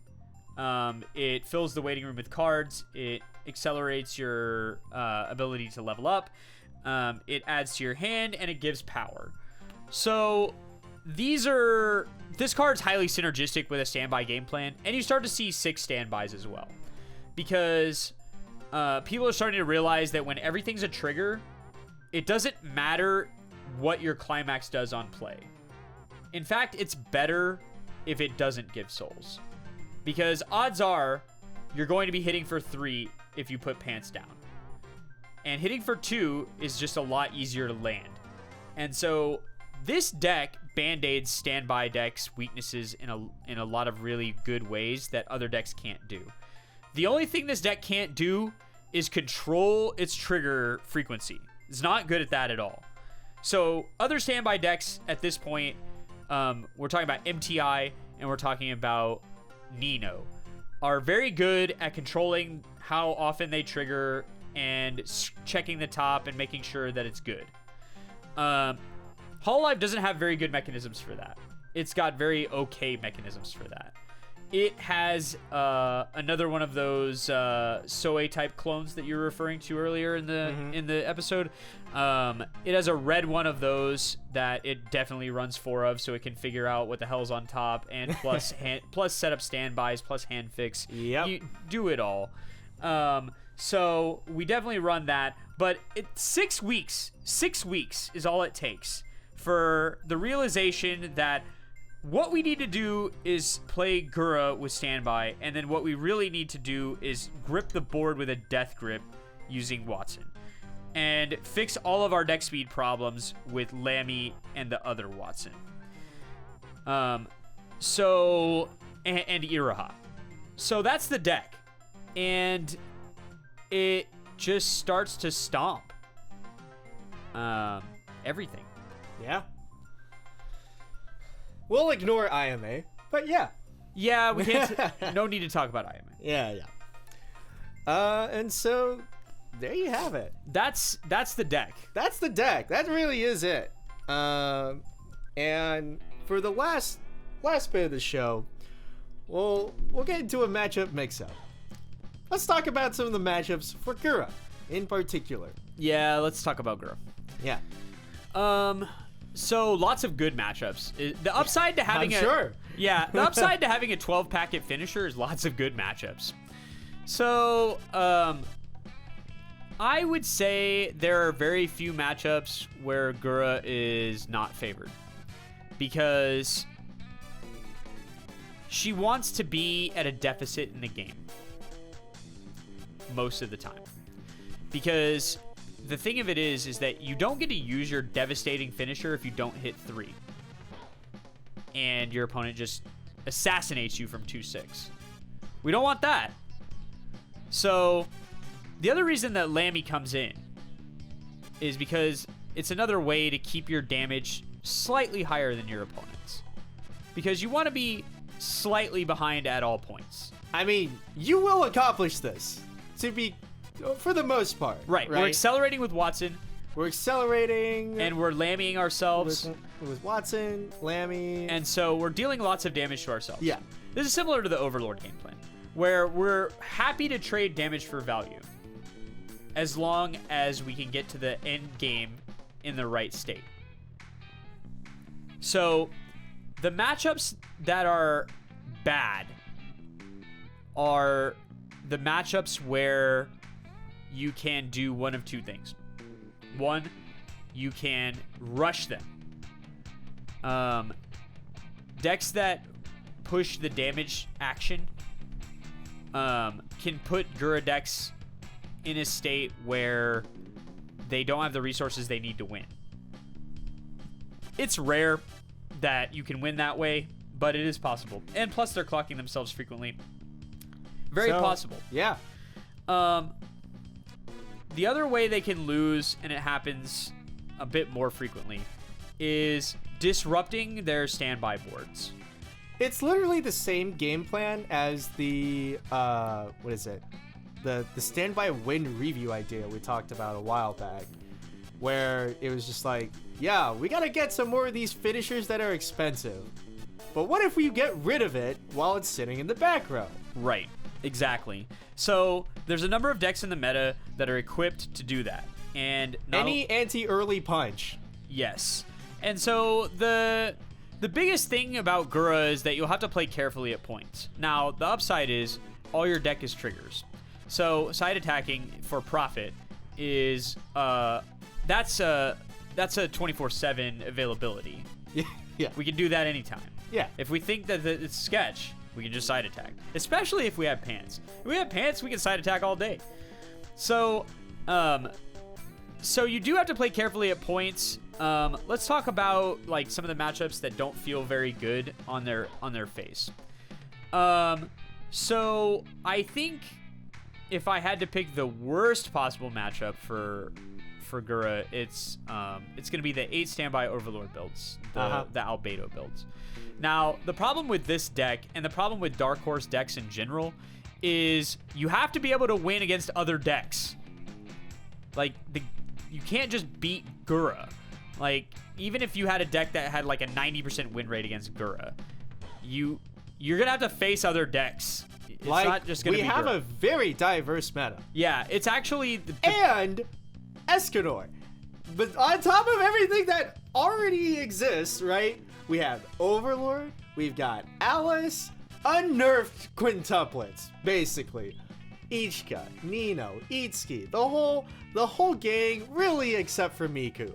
It fills the waiting room with cards. It accelerates your ability to level up. It adds to your hand, and it gives power. So this card's highly synergistic with a standby game plan, and you start to see 6 standbys as well, because people are starting to realize that when everything's a trigger, it doesn't matter what your climax does on play. In fact, it's better if it doesn't give souls, because odds are you're going to be hitting for 3 if you put pants down, and hitting for 2 is just a lot easier to land. And so this deck band-aids standby decks' weaknesses in a lot of really good ways that other decks can't do. The only thing this deck can't do is control its trigger frequency. It's not good at that at all. So other standby decks at this point, we're talking about MTI and we're talking about Nino, are very good at controlling how often they trigger and checking the top and making sure that it's good. Hololive doesn't have very good mechanisms for that. It's got very okay mechanisms for that. It has another one of those Soe type clones that you were referring to earlier in the episode. It has a red one of those that it definitely runs 4 of, so it can figure out what the hell's on top, and plus plus set up standbys, plus hand fix. Yep. You do it all. So we definitely run that, but 6 weeks is all it takes for the realization that what we need to do is play Gura with standby, and then what we really need to do is grip the board with a death grip using Watson, and fix all of our deck speed problems with Lammy and the other Watson. And Iroha. So that's the deck, and it just starts to stomp everything. Yeah. We'll ignore IMA, but yeah. Yeah, we can't. No need to talk about IMA. Yeah. And so there you have it. That's the deck. That's the deck. That really is it. And for the last bit of the show, we'll get into a matchup mix-up. Let's talk about some of the matchups for Gura in particular. Yeah, let's talk about Gura. Yeah. So lots of good matchups. The upside to having the upside to having a 12 packet finisher is lots of good matchups. So I would say there are very few matchups where Gura is not favored, because she wants to be at a deficit in the game most of the time, because the thing of it is that you don't get to use your devastating finisher if you don't hit 3. And your opponent just assassinates you from 2-6. We don't want that. So, the other reason that Lammy comes in is because it's another way to keep your damage slightly higher than your opponent's. because you want to be slightly behind at all points. I mean, you will accomplish this for the most part. Right. We're accelerating with Watson. We're accelerating. And we're lammying ourselves. With Watson, Lammy. And so we're dealing lots of damage to ourselves. Yeah. This is similar to the Overlord game plan, where we're happy to trade damage for value as long as we can get to the end game in the right state. So the matchups that are bad are the matchups where you can do one of two things. One, you can rush them. Decks that push the damage action can put Gura decks in a state where they don't have the resources they need to win. It's rare that you can win that way, but it is possible. And plus, they're clocking themselves frequently. Very possible. Yeah. The other way they can lose, and it happens a bit more frequently, is disrupting their standby boards. It's literally the same game plan as the what is it? The standby win review idea we talked about a while back, where it was just like, yeah, we gotta get some more of these finishers that are expensive. But what if we get rid of it while it's sitting in the back row? Right. Exactly. So there's a number of decks in the meta that are equipped to do that. And any anti-early punch. Yes. And so the biggest thing about Gura is that you'll have to play carefully at points. Now, the upside is all your deck is triggers. So side attacking for profit is that's a 24/7 availability. Yeah. We can do that anytime. Yeah. If we think that it's sketch, we can just side attack. Especially if we have pants. If we have pants, we can side attack all day. So, so you do have to play carefully at points. Let's talk about like some of the matchups that don't feel very good on their face. So I think if I had to pick the worst possible matchup for Gura, it's gonna be the 8 standby Overlord builds, the Albedo builds. Now, the problem with this deck, and the problem with Dark Horse decks in general, is you have to be able to win against other decks. Like, you can't just beat Gura. Like, even if you had a deck that had like a 90% win rate against Gura, you're gonna have to face other decks. It's not just gonna be Gura. We have a very diverse meta. Yeah, it's actually... And Escanor. But on top of everything that already exists, right? We have Overlord, we've got Alice, unnerfed quintuplets, basically. Ichika, Nino, Itsuki, the whole gang, really except for Miku.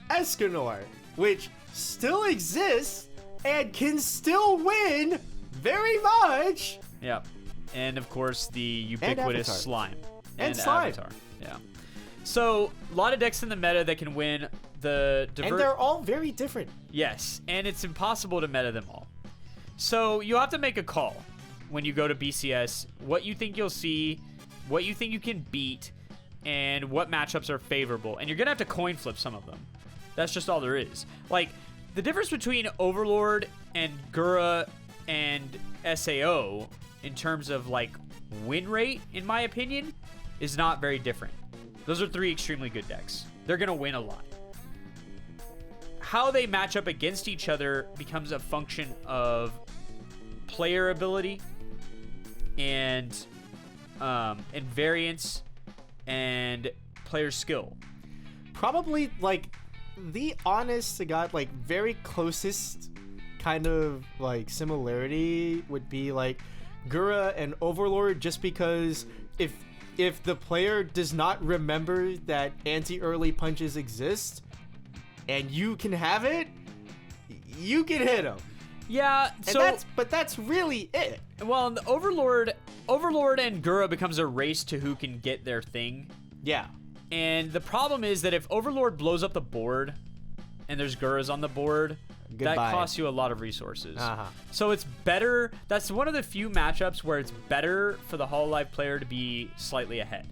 Escanor, which still exists and can still win very much. Yeah. And of course the ubiquitous Slime. And Slime. Avatar. Yeah. So, a lot of decks in the meta that can win and they're all very different. Yes, and it's impossible to meta them all. So, you have to make a call when you go to BCS, what you think you'll see, what you think you can beat, and what matchups are favorable. And you're going to have to coin flip some of them. That's just all there is. Like, the difference between Overlord and Gura and SAO in terms of, like, win rate, in my opinion, is not very different. Those are 3 extremely good decks. They're going to win a lot. How they match up against each other becomes a function of player ability and variance and player skill. Probably, like, the honest to God, like, very closest kind of, like, similarity would be, like, Gura and Overlord, just because if the player does not remember that anti-early punches exist and you can have it, you can hit them. Yeah, but that's really it. Well, the Overlord and Gura becomes a race to who can get their thing. Yeah. And the problem is that if Overlord blows up the board and there's Guras on the board, Goodbye. That costs you a lot of resources. Uh-huh. So it's better. That's one of the few matchups where it's better for the Hololive player to be slightly ahead.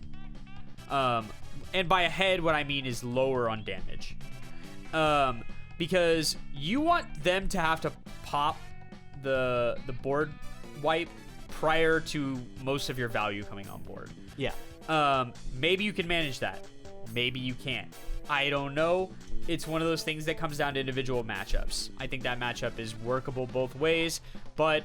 And by ahead, what I mean is lower on damage. Because you want them to have to top the board wipe prior to most of your value coming on board. Yeah. Maybe you can manage that. Maybe you can't. I don't know. It's one of those things that comes down to individual matchups. I think that matchup is workable both ways, but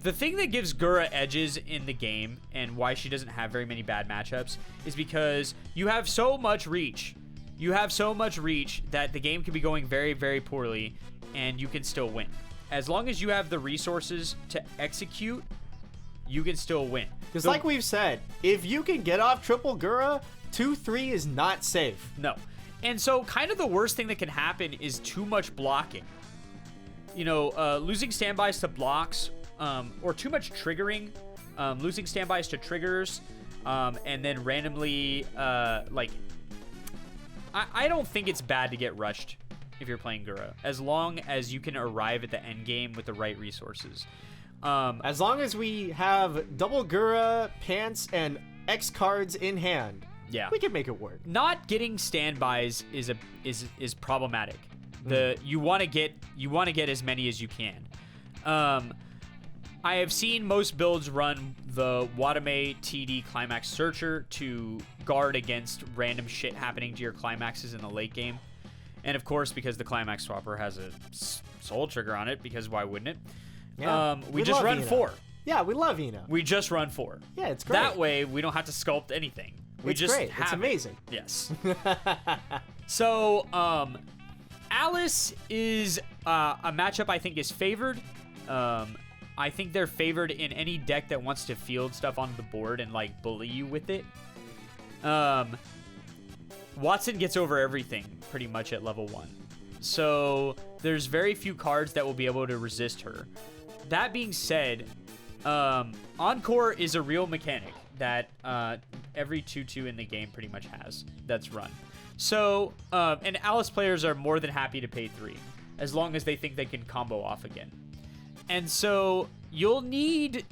the thing that gives Gura edges in the game and why she doesn't have very many bad matchups is because you have so much reach. You have so much reach that the game can be going very, very poorly and you can still win. As long as you have the resources to execute, you can still win. Because like we've said, if you can get off triple Gura, 2-3 is not safe. No. And so kind of the worst thing that can happen is too much blocking. You know, losing standbys to blocks, or too much triggering, losing standbys to triggers, and then randomly, I don't think it's bad to get rushed if you're playing Gura, as long as you can arrive at the end game with the right resources. As long as we have double Gura, pants, and X cards in hand, yeah, we can make it work. Not getting standbys is problematic. You want to get as many as you can. I have seen most builds run the Watame TD Climax Searcher to guard against random shit happening to your climaxes in the late game. And of course, because the Climax Swapper has a soul trigger on it, because why wouldn't it? Yeah, we just run Ina. 4. Yeah, we love Ina. We just run 4. Yeah, it's great. That way, we don't have to sculpt anything. It's great. It's amazing. Yes. So, Alice is a matchup I think is favored. I think they're favored in any deck that wants to field stuff onto the board and like bully you with it. Watson gets over everything pretty much at level 1. So there's very few cards that will be able to resist her. That being said, Encore is a real mechanic that every 2/2 in the game pretty much has that's run. So, and Alice players are more than happy to pay 3 as long as they think they can combo off again. And so you'll need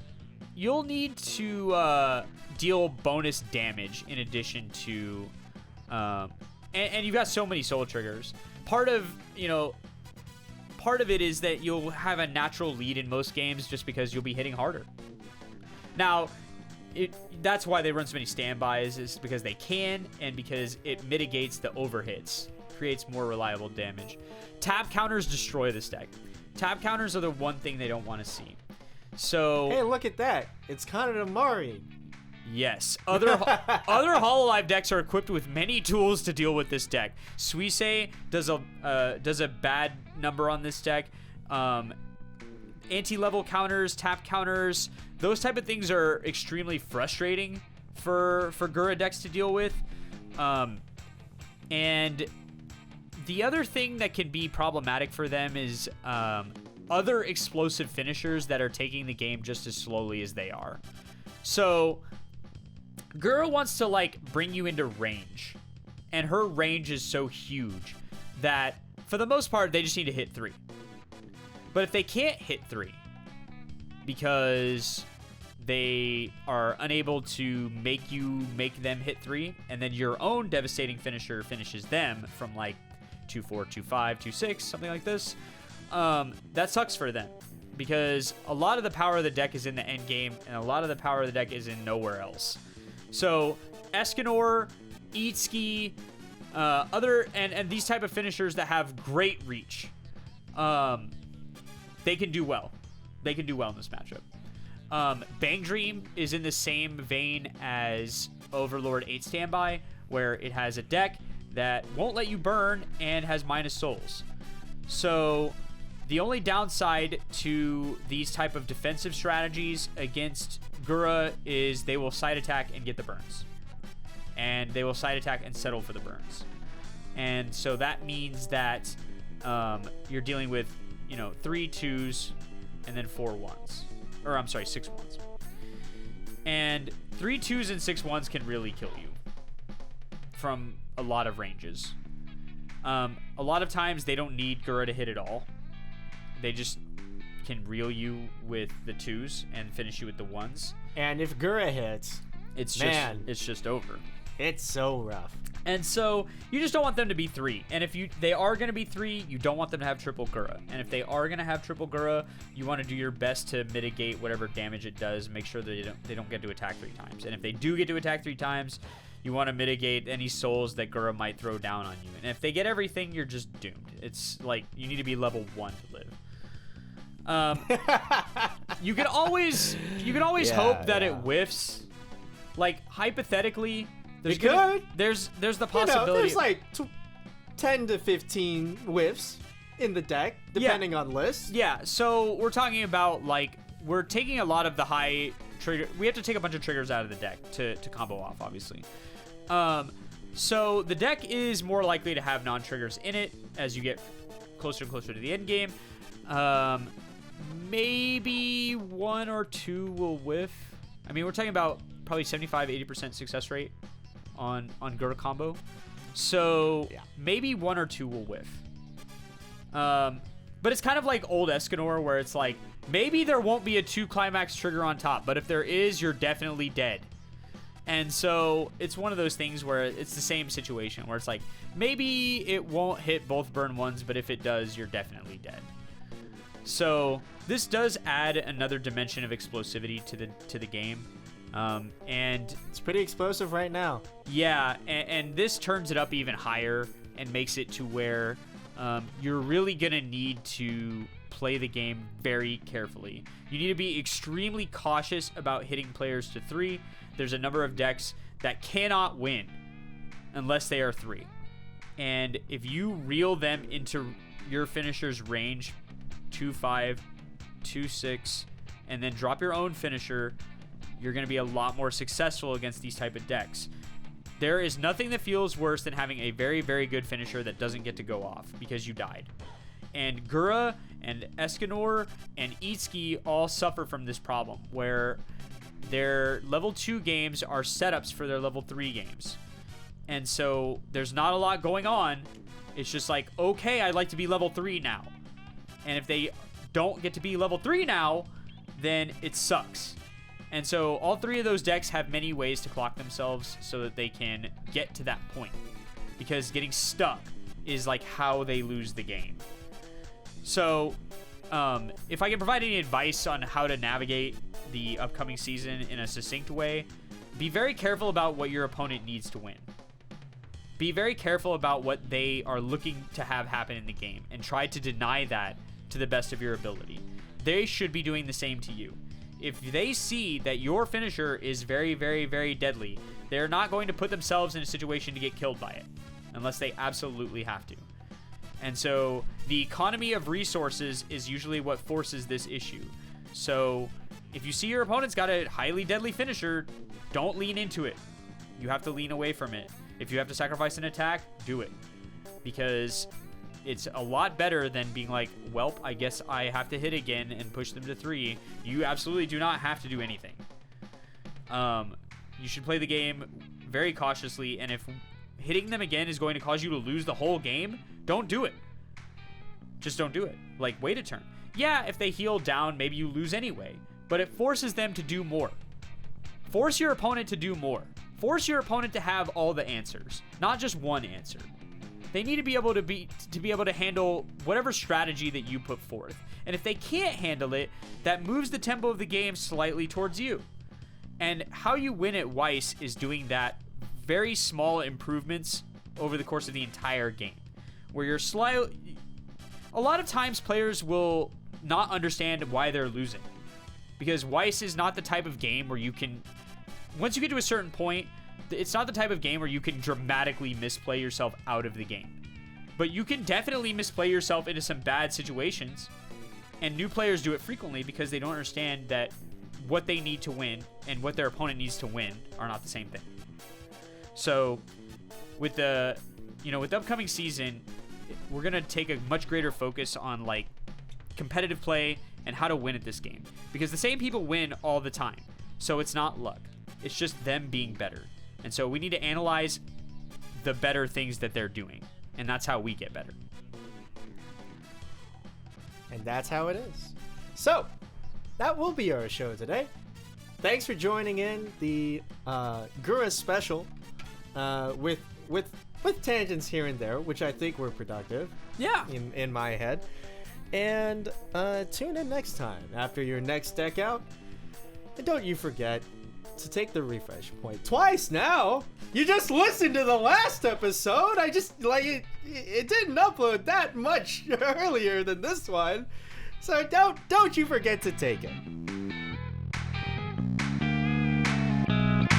to deal bonus damage in addition to, and you've got so many soul triggers. Part of it is that you'll have a natural lead in most games just because you'll be hitting harder. Now, that's why they run so many standbys, is because they can, and because it mitigates the overhits, creates more reliable damage. Tap counters destroy this deck. Tap counters are the one thing they don't want to see. So, hey, look at that! It's Kanedamari. Yes, other Hololive decks are equipped with many tools to deal with this deck. Suisse does a bad number on this deck. Anti-level counters, tap counters, those type of things are extremely frustrating for Gura decks to deal with. And the other thing that can be problematic for them is other explosive finishers that are taking the game just as slowly as they are. So Gura wants to like bring you into range, and her range is so huge that for the most part they just need to hit 3. But if they can't hit 3 because they are unable to make them hit 3, and then your own devastating finisher finishes them from like 2-4, 2-5, 2-6, something like this, that sucks for them, because a lot of the power of the deck is in the end game, and a lot of the power of the deck is in nowhere else. So Escanor, Eatski, and these type of finishers that have great reach, they can do well. They can do well in this matchup. Bang Dream is in the same vein as Overlord 8 Standby, where it has a deck that won't let you burn and has minus souls. So the only downside to these type of defensive strategies against Gura is they will side attack and get the burns. And they will side attack and settle for the burns. And so that means that you're dealing with, 3 2s and then 4 1s. Or I'm sorry, 6 1s. And 3 2s and 6 1s can really kill you from a lot of ranges. A lot of times they don't need Gura to hit at all. They just can reel you with the 2s and finish you with the 1s. And if Gura hits, it's just over. It's so rough. And so you just don't want them to be 3. And if they are going to be 3, you don't want them to have triple Gura. And if they are going to have triple Gura, you want to do your best to mitigate whatever damage it does. Make sure that they don't get to attack 3 times. And if they do get to attack 3 times, you want to mitigate any souls that Gura might throw down on you. And if they get everything, you're just doomed. It's like you need to be level 1 to live. You can always hope that it whiffs. Like hypothetically, there's the possibility. There's like 10 to 15 whiffs in the deck, depending on list. Yeah, so we're talking about like we're taking a lot of the high trigger. We have to take a bunch of triggers out of the deck to combo off, obviously. So the deck is more likely to have non-triggers in it as you get closer and closer to the end game. Maybe 1 or 2 will whiff. I mean, we're talking about probably 75-80% success rate on Gura combo. So maybe 1 or 2 will whiff. But it's kind of like old Escanor where it's like, maybe there won't be a 2 climax trigger on top, but if there is, you're definitely dead. And so it's one of those things where it's the same situation where it's like, maybe it won't hit both burn 1s, but if it does, you're definitely dead. So this does add another dimension of explosivity to the game. And it's pretty explosive right now. Yeah, and this turns it up even higher and makes it to where you're really going to need to play the game very carefully. You need to be extremely cautious about hitting players to 3. There's a number of decks that cannot win unless they are 3. And if you reel them into your finisher's range, 2-5, 2-6, and then drop your own finisher, you're going to be a lot more successful against these type of decks. There is nothing that feels worse than having a very, very good finisher that doesn't get to go off because you died. And Gura and Escanor and Itsuki all suffer from this problem where their level 2 games are setups for their level 3 games. And so there's not a lot going on. It's just like, okay, I'd like to be level 3 now. And if they don't get to be level 3 now, then it sucks. And so all 3 of those decks have many ways to clock themselves so that they can get to that point. Because getting stuck is like how they lose the game. So if I can provide any advice on how to navigate the upcoming season in a succinct way, be very careful about what your opponent needs to win. Be very careful about what they are looking to have happen in the game and try to deny that to the best of your ability. They should be doing the same to you. If they see that your finisher is very, very, very deadly, they're not going to put themselves in a situation to get killed by it unless they absolutely have to. And so the economy of resources is usually what forces this issue. So if you see your opponent's got a highly deadly finisher, don't lean into it. You have to lean away from it. If you have to sacrifice an attack, do it. Because it's a lot better than being like, welp, I guess I have to hit again and push them to 3. You absolutely do not have to do anything. You should play the game very cautiously, and if hitting them again is going to cause you to lose the whole game, don't do it. Just don't do it. Like, wait a turn. Yeah, if they heal down, maybe you lose anyway, but it forces them to do more. Force your opponent to do more. Force your opponent to have all the answers, not just one answer. They need to be able to handle whatever strategy that you put forth. And if they can't handle it, that moves the tempo of the game slightly towards you. And how you win at Weiss is doing that very small improvements over the course of the entire game. Where you're a lot of times players will not understand why they're losing. Because Weiss is not the type of game where you can, once you get to a certain point, it's not the type of game where you can dramatically misplay yourself out of the game. But you can definitely misplay yourself into some bad situations. And new players do it frequently because they don't understand that what they need to win and what their opponent needs to win are not the same thing. So with the upcoming season, we're going to take a much greater focus on like competitive play and how to win at this game. Because the same people win all the time. So it's not luck. It's just them being better. And so we need to analyze the better things that they're doing. And that's how we get better. And that's how it is. So, that will be our show today. Thanks for joining in the Gura special with tangents here and there, which I think were productive. Yeah. In my head. And tune in next time after your next deck out. And don't you forget to take the refresh point twice now. You just listened to the last episode. I just like it didn't upload that much earlier than this one. So don't you forget to take it.